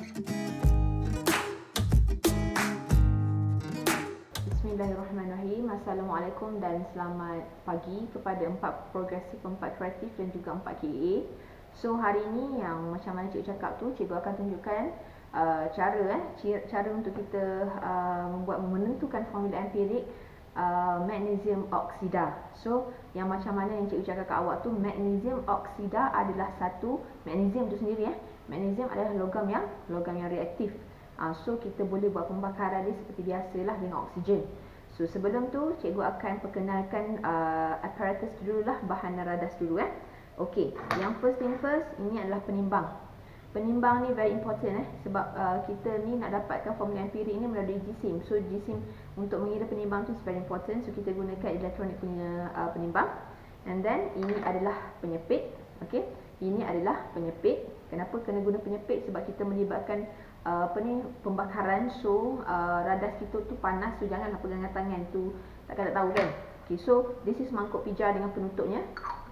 Bismillahirrahmanirrahim. Assalamualaikum dan selamat pagi kepada 4 progresif, 4 kreatif dan juga 4 KA. So hari ini yang macam mana cikgu cakap tu, cikgu akan tunjukkan cara untuk kita menentukan formula empirik magnesium oksida. So yang macam mana yang cikgu cakap kat awak tu, magnesium oksida adalah satu magnesium tu sendiri magnesium adalah logam yang reaktif. So kita boleh buat pembakaran dia seperti biasalah dengan oksigen. So sebelum tu cikgu akan perkenalkan apparatus dululah, bahan dan radas dulu Okey, yang first thing first, ini adalah penimbang. Penimbang ni very important sebab kita ni nak dapatkan formula empirik ni melalui jisim. So jisim untuk mengira penimbang tu is very important. So kita gunakan elektronik punya penimbang. And then ini adalah penyepit. Okey, ini adalah penyepit. Kenapa kena guna penyepit? Sebab kita melibatkan pembakaran. So radas kita tu panas, so janganlah pegangan tangan tu, takkan tak tahu kan. Okay, so this is mangkuk pijar dengan penutupnya.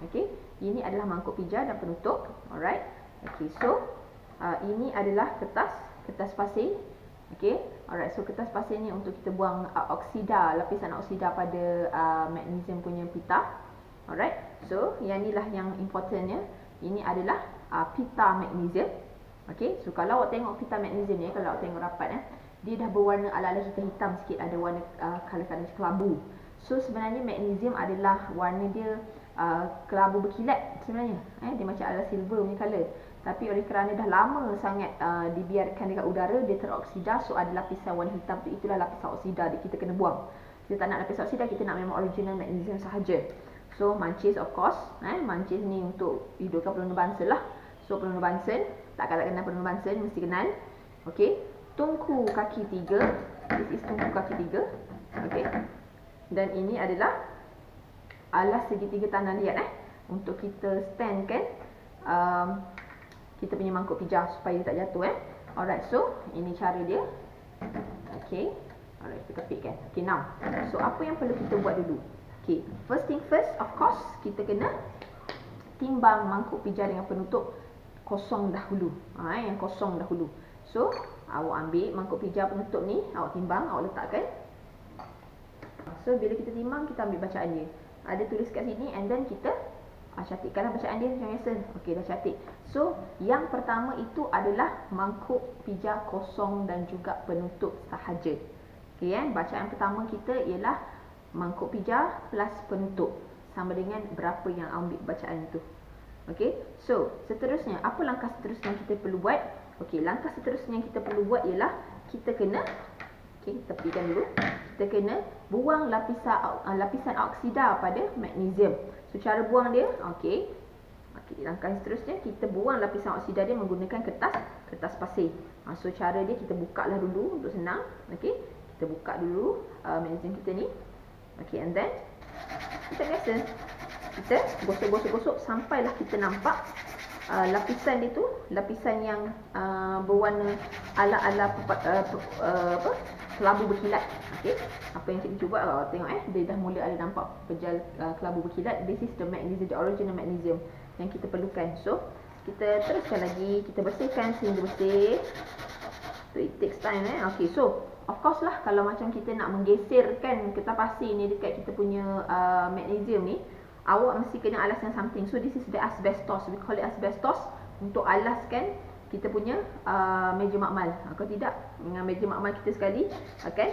Okay, ini adalah mangkuk pijar dan penutup. Alright. Okay, so ini adalah kertas pasir. Okay, alright. So kertas pasir ni untuk kita buang lapisan oksida pada magnesium punya pita. Alright. So yang inilah yang importantnya. Ini adalah pita magnesium. Okey, so kalau awak tengok pita magnesium ni, kalau awak tengok rapat dia dah berwarna ala-ala hitam sikit, ada warna color kelabu. So sebenarnya magnesium adalah warna dia kelabu berkilat sebenarnya. Dia macam ala silver punya color. Tapi oleh kerana dah lama sangat dibiarkan dekat udara, dia teroksida, so ada lapisan warna hitam tu, itulah lapisan oksida kita kena buang. Kita tak nak lapisan oksida, kita nak memang original magnesium sahaja. So mancis of course, mancis ni untuk hidupkan peluna Bunsen lah. So peluna Bunsen, tak kenal peluna Bunsen, mesti kenal. Okey, tungku kaki 3. This is tungku kaki 3. Okey. Dan ini adalah alas segitiga tanah liat untuk kita standkan kita punya mangkuk pijar supaya dia tak jatuh Alright, so ini cara dia. Okey. Alright, kita kepitkan. Okey, now. So apa yang perlu kita buat dulu? Okey, first thing first, of course, kita kena timbang mangkuk pijar dengan penutup kosong dahulu. Yang kosong dahulu. So, awak ambil mangkuk pijar penutup ni, awak timbang, awak letakkan. So, bila kita timbang, kita ambil bacaan dia. Ada tulis kat sini, and then kita catikkanlah bacaan dia macam biasa. Okey, dah catik. So, yang pertama itu adalah mangkuk pijar kosong dan juga penutup sahaja. Okey, bacaan pertama kita ialah mangkuk pijar plus penutup. Sama dengan berapa yang ambil bacaan itu. Okey, so seterusnya, apa langkah seterusnya yang kita perlu buat? Okey, langkah seterusnya yang kita perlu buat ialah kita kena, tepikan dulu. Kita kena buang lapisan oksida pada magnesium. So cara buang dia, okey, langkah seterusnya kita buang lapisan oksida dia menggunakan kertas pasir. So cara dia, kita buka lah dulu untuk senang. Okey, kita buka dulu magnesium kita ni. Okey, and then kita biasa kita gosok sampailah kita nampak lapisan dia tu, lapisan yang berwarna ala-ala kelabu berkilat. Okey, apa yang cikgu cuba tengok dia dah mula ada nampak pejal kelabu berkilat. This is the magnesium, the original magnesium yang kita perlukan. So kita teruskan lagi, kita bersihkan sehingga bersih. So it takes time Okey, so of course lah, kalau macam kita nak menggeserkan kertas pasir ni dekat kita punya magnesium ni, awak mesti kena alaskan something. So this is the asbestos, we call it asbestos, untuk alaskan kita punya meja makmal. Kalau tidak, dengan meja makmal kita sekali akan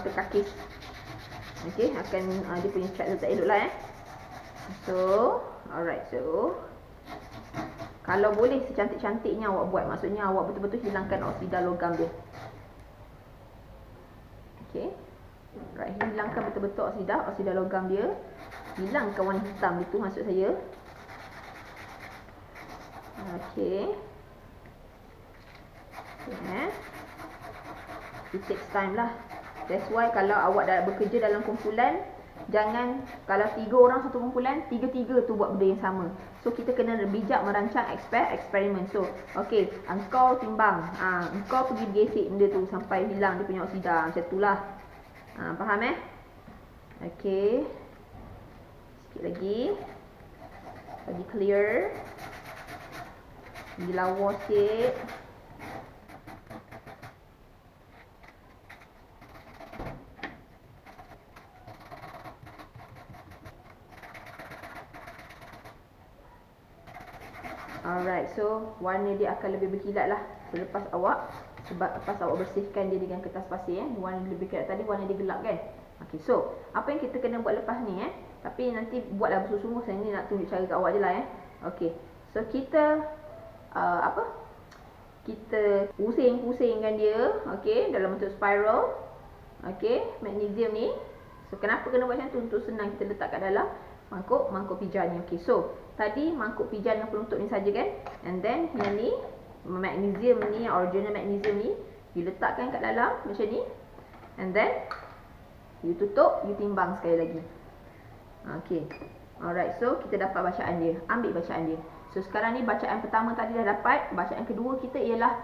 terkakis. Okey, akan dia punya cat tak elok lah So, alright, so kalau boleh secantik-cantiknya awak buat, maksudnya awak betul-betul hilangkan oksida logam dia. Okey, right, hilangkan betul-betul oksida logam dia. Hilangkan warna hitam itu, maksud saya. Okey. It takes time lah. That's why kalau awak dah bekerja dalam kumpulan, jangan, kalau 3 orang satu kumpulan, 3-3 tu buat benda yang sama. So kita kena bijak merancang eksperimen. So okey, engkau timbang, engkau pergi gesek benda tu sampai hilang dia punya oksida. Macam itulah. Faham okey, sikit lagi, bagi clear, bagi lawa sikit. so warna dia akan lebih berkilat lah selepas awak bersihkan dia dengan kertas pasir warna lebih berkilat. Tadi warna dia gelap kan. Okey, so apa yang kita kena buat lepas ni tapi nanti buatlah bersungguh-sungguh. Saya ni nak tunjuk cara kat awak je lah Okey, so kita kita pusing-pusingkan dia, okey, dalam bentuk spiral. Okey, magnesium ni. So kenapa kena buat macam tu? Untuk senang kita letak kat dalam mangkuk pija ni. Okey, so tadi mangkuk pija dengan penutup ni saja kan. And then yang ni magnesium ni, original magnesium ni diletakkan kat dalam macam ni. And then you tutup, you timbang sekali lagi. Okey. Alright, so kita dapat bacaan dia. Ambil bacaan dia. So sekarang ni bacaan pertama tadi dah dapat. Bacaan kedua kita ialah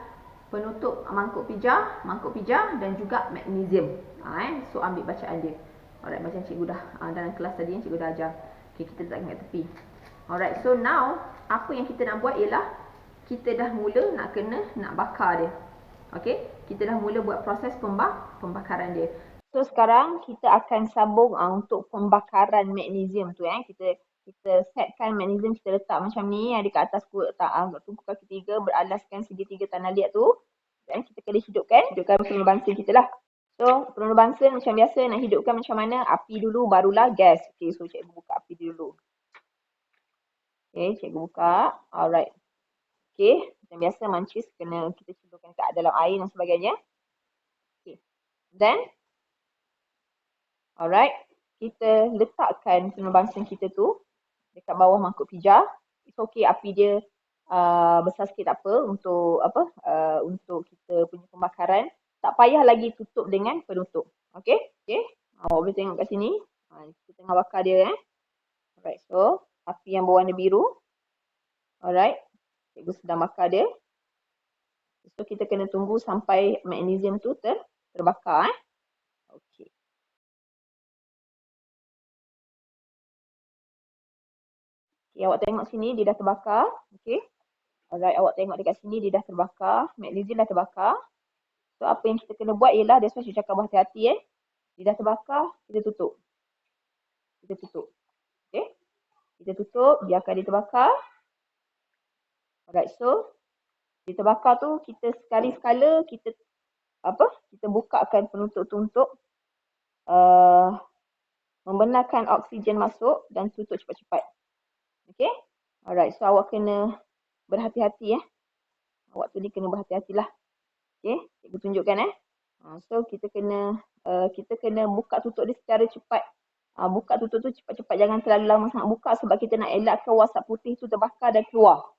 penutup mangkuk pija dan juga magnesium. So ambil bacaan dia. Alright, macam cikgu dah dalam kelas tadi yang cikgu dah ajar. Okay, kita letakkan kat tepi. Alright, so now apa yang kita nak buat ialah kita dah mula nak bakar dia. Okay, kita dah mula buat proses pembakaran dia. So sekarang kita akan sambung untuk pembakaran magnesium tu kita setkan magnesium, kita letak macam ni di kat atas tungku kaki 3 beralaskan segitiga tanah liat tu. Dan kita kena hidupkan penuh bangsa kita lah. So penuh bangsa macam biasa nak hidupkan macam mana? Api dulu barulah gas. Okay, so cikgu buka api dulu. Okay, cikgu buka. Alright. Okay, macam biasa mancis kena kita ceburkan kat dalam air dan sebagainya. Okay. Then alright, kita letakkan penuh bangsa kita tu dekat bawah mangkuk pija. It's okay api dia besar sikit tak apa untuk untuk kita punya pembakaran. Tak payah lagi tutup dengan penutup. Okey? Okey. Awak boleh tengok kat sini. Kita tengah bakar dia Alright, so api yang berwarna biru. Alright. Cikgu sedang bakar dia. So kita kena tunggu sampai magnesium tu terbakar Okey. Okay, awak tengok sini dia dah terbakar. Okey. Alright, awak tengok dekat sini dia dah terbakar. Magnesium dah terbakar. So apa yang kita kena buat ialah, that's why saya cakap berhati-hati Dia dah terbakar, kita tutup. Okey. Kita tutup, biarkan dia terbakar. Alright, so dia terbakar tu kita sekali-sekala kita bukakan penutup tu untuk membenarkan oksigen masuk dan tutup cepat-cepat. Okey. Alright, so awak kena berhati-hati Awak tu ni kena berhati-hatilah. Okey, cikgu tunjukkan So kita kena buka tutup dia secara cepat. Buka tutup tu cepat-cepat, jangan terlalu lama sangat buka sebab kita nak elakkan wasap putih tu terbakar dan keluar.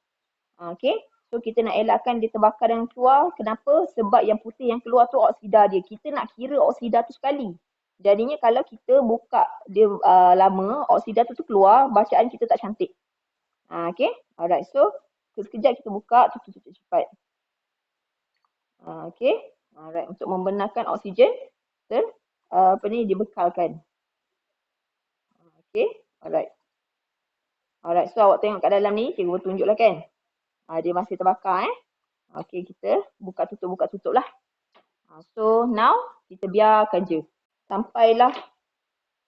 Okey, so kita nak elakkan dia terbakar dan keluar. Kenapa? Sebab yang putih yang keluar tu oksida dia. Kita nak kira oksida tu sekali. Jadinya kalau kita buka dia lama, oksida tu keluar, bacaan kita tak cantik. Okey, alright, so sekejap kita buka, tutup cepat. Okey. Alright, untuk membenarkan oksigen dibekalkan. Okey. Alright. Alright, so awak tengok kat dalam ni, cikgu tunjuklah kan. Dia masih terbakar Okey, kita buka tutup lah. So now kita biarkan je sampailah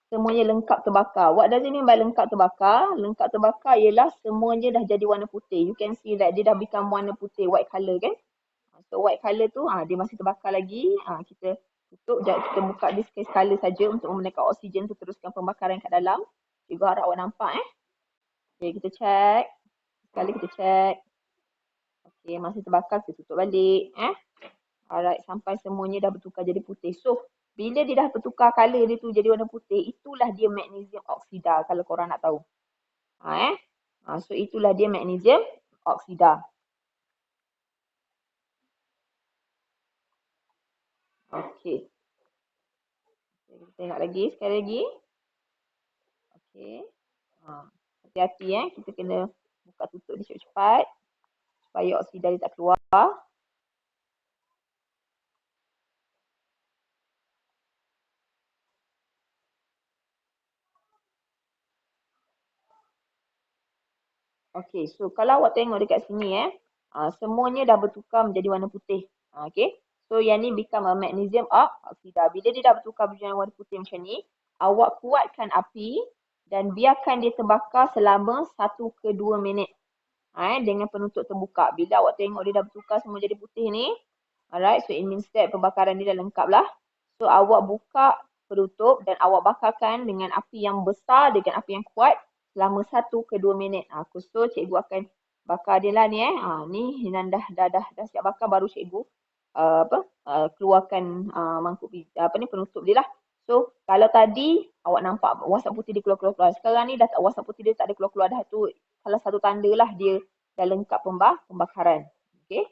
semuanya lengkap terbakar. What does it mean by lengkap terbakar? Lengkap terbakar ialah semuanya dah jadi warna putih. You can see that dia dah become warna putih, white colour kan. So white colour tu dia masih terbakar lagi. Kita tutup, kita buka dia sekali saja untuk membenarkan oksigen tu teruskan pembakaran kat dalam. Cikgu harap awak nampak Okay, kita check. Sekali kita check. Okay, masih terbakar, kita tutup balik Alright, sampai semuanya dah bertukar jadi putih. So bila dia dah bertukar colour dia tu jadi warna putih, itulah dia magnesium oksida kalau korang nak tahu. So itulah dia magnesium oksida. Okey. Kita tengok lagi, sekali lagi. Okey. Hati-hati kita kena buka tutup dia cepat-cepat supaya oksida dia tak keluar. Okey, so kalau awak tengok dekat sini semuanya dah bertukar menjadi warna putih. Okey. So yang ni become a magnesium oksida. Bila dia dah bertukar menjadi warna putih macam ni, awak kuatkan api dan biarkan dia terbakar selama 1 ke 2 minit. dengan penutup terbuka. Bila awak tengok dia dah bertukar semua jadi putih ni, alright, so it means that pembakaran dia dah lengkap lah. So awak buka penutup dan awak bakarkan dengan api yang besar, dengan api yang kuat selama 1 ke 2 minit. So cikgu akan bakar dia lah ni ni dah siap bakar, baru cikgu keluarkan mangkuk penutup dia lah. So kalau tadi awak nampak wasap putih dia keluar. Sekarang ni dah tak, wasap putih dia tak ada keluar dah. Tu salah satu tanda lah dia dah lengkap pembakaran. Okay.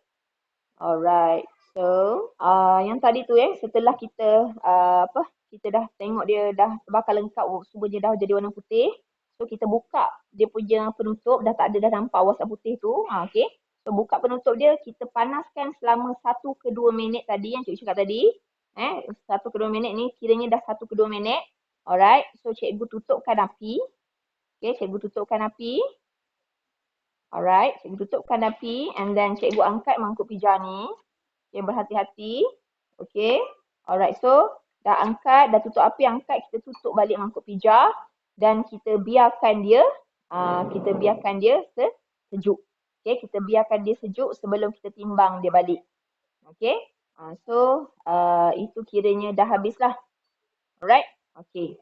Alright. So yang tadi tu setelah kita kita dah tengok dia dah terbakar lengkap, semua dia dah jadi warna putih. So kita buka dia punya penutup, dah tak ada, dah nampak wasap putih tu. Okay. So buka penutup dia, kita panaskan selama 1 ke 2 minit tadi yang cikgu cakap tadi. 1 ke 2 minit ni kiranya dah 1 ke 2 minit. Alright. So cikgu tutupkan api. Okay, cikgu tutupkan api. Alright, cikgu tutupkan api and then cikgu angkat mangkuk pija ni. Okay, berhati-hati. Okay. Alright, so dah angkat, dah tutup api, angkat, kita tutup balik mangkuk pija dan kita biarkan dia sejuk. Okay, kita biarkan dia sejuk sebelum kita timbang dia balik. Okay. So itu kiranya dah habis lah. Alright. Okay.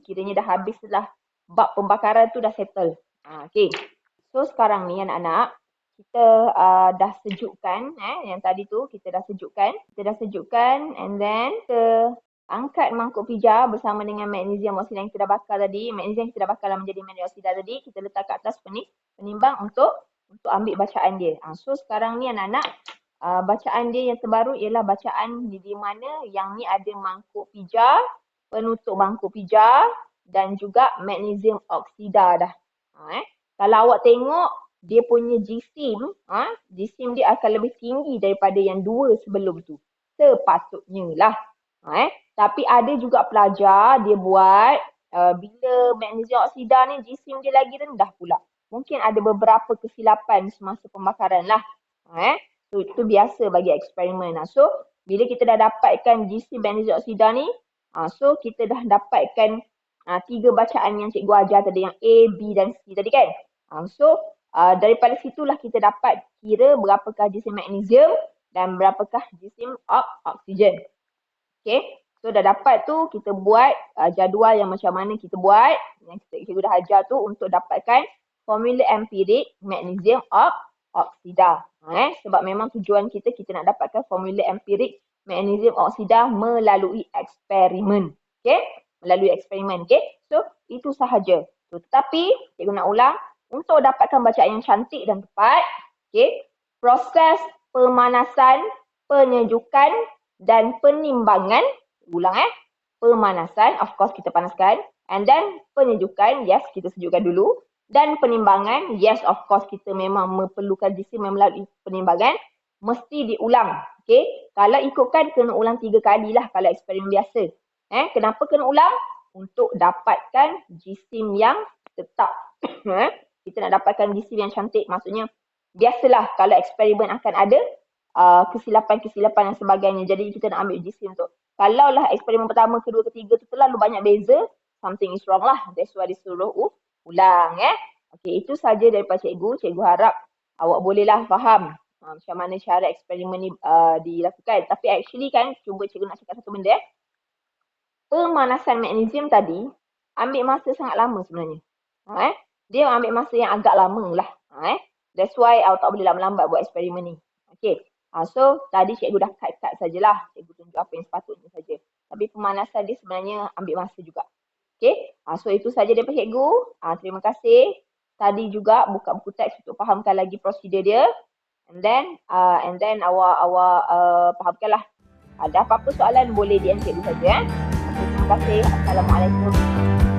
Kiranya dah habis lah. Bab pembakaran tu dah settle. Okay. So sekarang ni anak-anak, kita dah sejukkan yang tadi tu kita dah sejukkan. And then kita angkat mangkuk pija bersama dengan magnesium oksida yang kita dah bakar tadi. Magnesium kita dah bakar menjadi magnesium oksida tadi. Kita letak kat atas penimbang untuk ambil bacaan dia. So sekarang ni anak-anak, bacaan dia yang terbaru ialah bacaan di mana yang ni ada mangkuk pija, penutup mangkuk pija dan juga magnesium oksida dah. Kalau awak tengok dia punya jisim, jisim dia akan lebih tinggi daripada yang 2 sebelum tu. Sepatutnya lah. Tapi ada juga pelajar dia buat bila magnesium oksida ni jisim dia lagi rendah pula. Mungkin ada beberapa kesilapan semasa pembakaran lah. So itu biasa bagi eksperimen. So bila kita dah dapatkan jisim magnesium oksida ni, so kita dah dapatkan 3 bacaan yang cikgu ajar tadi, yang A, B dan C tadi kan. So daripada situlah kita dapat kira berapakah jisim magnesium dan berapakah jisim oksigen. Okay. So dah dapat tu, kita buat jadual yang macam mana kita buat, yang cikgu dah ajar tu untuk dapatkan formula empirik magnesium oksida. Sebab memang tujuan kita nak dapatkan formula empirik magnesium oksida melalui eksperimen. Okay? Melalui eksperimen. Okay? So, itu sahaja. So, tetapi, cikgu nak ulang, untuk dapatkan bacaan yang cantik dan tepat, okay, proses pemanasan, penyejukan dan penimbangan, ulang pemanasan, of course kita panaskan, and then penyejukan, yes, kita sejukkan dulu. Dan penimbangan, yes, of course kita memang memerlukan jisim melalui penimbangan, mesti diulang. Okay? Kalau ikutkan, kena ulang 3 kali lah kalau eksperimen biasa. Kenapa kena ulang? Untuk dapatkan jisim yang tetap. Kita nak dapatkan jisim yang cantik. Maksudnya, biasalah kalau eksperimen akan ada kesilapan-kesilapan dan sebagainya. Jadi kita nak ambil jisim tu. Kalau lah eksperimen pertama, kedua, ketiga tu terlalu banyak beza, something is wrong lah. That's why disuruh ulang. Okay, itu saja daripada cikgu. Cikgu harap awak bolehlah faham macam mana cara eksperimen ni dilakukan. Tapi actually kan, cuba cikgu nak cakap satu benda. Pemanasan magnesium tadi ambil masa sangat lama sebenarnya. Dia ambil masa yang agak lama lah. That's why awak tak boleh lambat buat eksperimen ni. Okay. So, tadi cikgu dah cut sajalah. Cikgu tunjuk apa yang sepatutnya saja. Tapi pemanasan dia sebenarnya ambil masa juga. Okay. So, itu saja daripada cikgu. Terima kasih. Tadi juga buka buku teks untuk fahamkan lagi prosedur dia. And then awak fahamkanlah. Ada apa-apa soalan boleh DM cikgu saja. Terima kasih. Assalamualaikum.